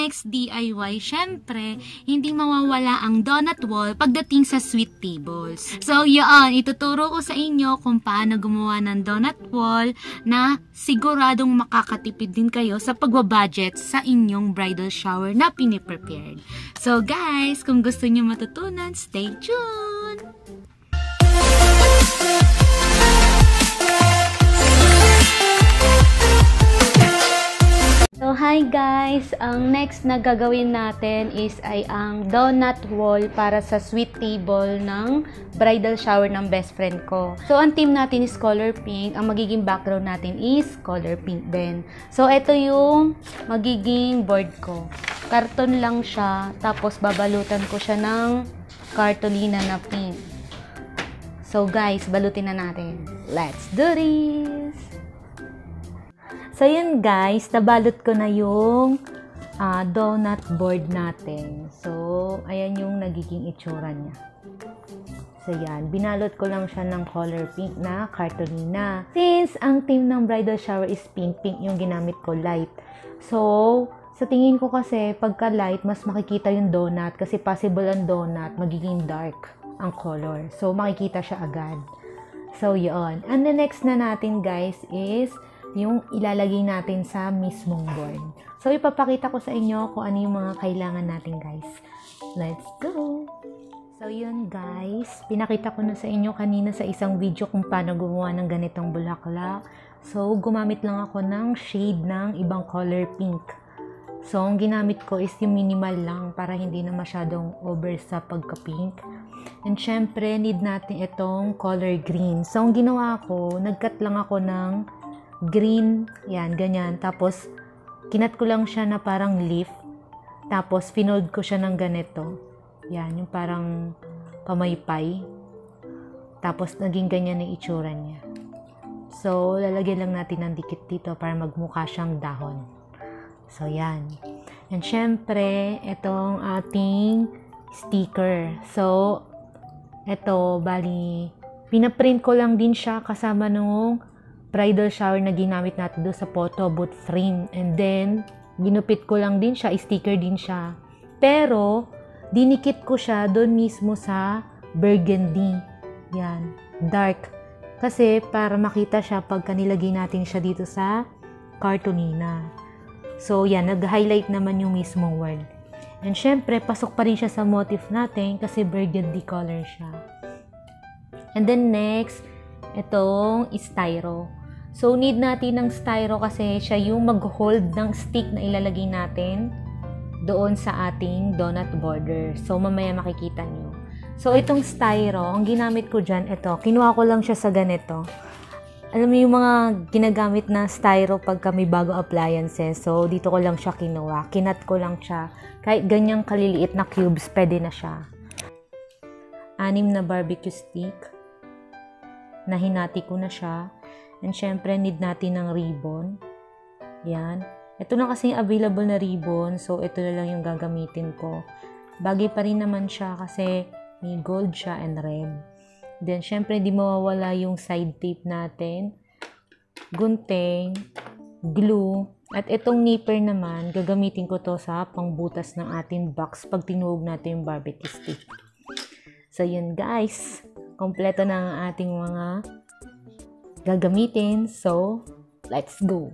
next DIY, syempre, hindi mawawala ang donut wall pagdating sa sweet tables. So, yun, ituturo ko sa inyo kung paano gumawa ng donut wall na siguradong makakatipid din kayo sa pagbabudget sa inyong bridal shower na piniprepared. So, guys, kung gusto nyo matutunan, stay tuned! So, hi guys! Ang next na gagawin natin is ang donut wall para sa sweet table ng bridal shower ng best friend ko. So, ang theme natin is color pink. Ang magiging background natin is color pink din. So, ito yung magiging board ko. Karton lang siya, tapos babalutan ko siya ng cartolina na pink. So, guys, balutin na natin. Let's do this! So, yun guys, nabalot ko na yung donut board natin. So, ayan yung nagiging itsura niya. So, yan. Binalot ko lang siya ng color pink na cartolina. Since ang theme ng bridal shower is pink, pink yung ginamit ko, light. So, sa tingin ko kasi, pagka light, mas makikita yung donut. Kasi possible ang donut, magiging dark ang color. So, makikita siya agad. So, yun. And the next na natin guys is yung ilalagay natin sa mismong board. So, ipapakita ko sa inyo kung ano yung mga kailangan natin, guys. Let's go! So, yun, guys. Pinakita ko na sa inyo kanina sa isang video kung paano gumawa ng ganitong bulaklak. So, gumamit lang ako ng shade ng ibang color pink. So, ang ginamit ko is yung minimal lang para hindi na masyadong over sa pagka-pink. And syempre, need natin itong color green. So, ang ginawa ko, nag-cut lang ako ng green, yan, ganyan. Tapos, kinat ko lang siya na parang leaf. Tapos, finold ko siya ng ganito. Yan, yung parang pamaypay. Tapos, naging ganyan ang itsura niya. So, lalagyan lang natin ng dikit dito para magmukha siyang dahon. So, yan. And syempre, itong ating sticker. So, ito, bali, pinaprint ko lang din siya kasama nung bridal shower na ginamit natin doon sa photobooth frame. And then, ginupit ko lang din siya, sticker din siya. Pero, dinikit ko siya doon mismo sa burgundy. Yan, dark. Kasi, para makita siya pagka nilagay natin siya dito sa cartolina. So, yan, nag-highlight naman yung mismong word. And syempre, pasok pa rin siya sa motif natin kasi burgundy color siya. And then next, itong styro. So, need natin ng styro kasi siya yung mag-hold ng stick na ilalagay natin doon sa ating donut border. So, mamaya makikita nyo. So, itong styro, ang ginamit ko dyan, ito, kinuha ko lang siya sa ganito. Alam mo yung mga ginagamit na styro pagka may bago appliances. So, dito ko lang siya kinuha. Kinat ko lang siya. Kahit ganyang kaliliit na cubes, pwede na siya. 6 na barbecue stick. Nahinati ko na siya. And syempre, need natin ng ribbon. Yan. Ito na kasi available na ribbon. So, ito na lang yung gagamitin ko. Bagay pa rin naman siya kasi may gold siya and red. Then, syempre, hindi mawawala yung side tape natin. Gunting. Glue. At itong nipper naman, gagamitin ko to sa pangbutas ng ating box pag tinuog natin yung barbecue stick. So, yun guys. Kompleto na ang ating mga gagamitin. So, let's go!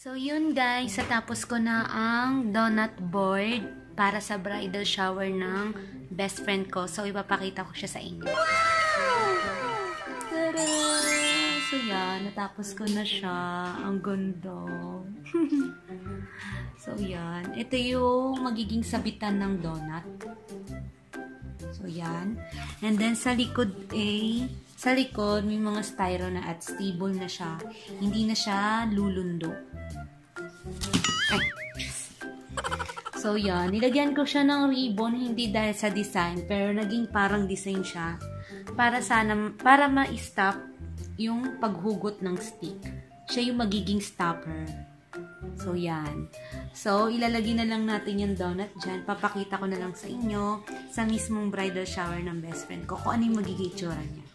So, yun guys, natapos ko na ang donut board para sa bridal shower ng best friend ko. So, ipapakita ko siya sa inyo. Tada! So, yan. Natapos ko na siya. Ang ganda. So, yan. Ito yung magiging sabitan ng donut. So, yan. And then, sa likod may mga styro na at stable na siya. Hindi na siya lulundo. Ay. So, yan. Nilagyan ko siya ng ribbon, hindi dahil sa design, pero naging parang design siya para ma-stop yung paghugot ng stick. Siya yung magiging stopper. So, yan. So, ilalagay na lang natin yung donut dyan. Papakita ko na lang sa inyo sa mismong bridal shower ng best friend ko kung ano yung magiging itsura niya.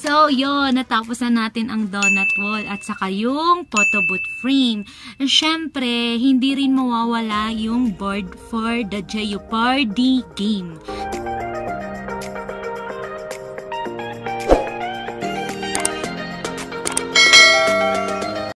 So, yun, natapos na natin ang donut wall at saka yung photobooth frame. And syempre, hindi rin mawawala yung board for the Jeopardy game.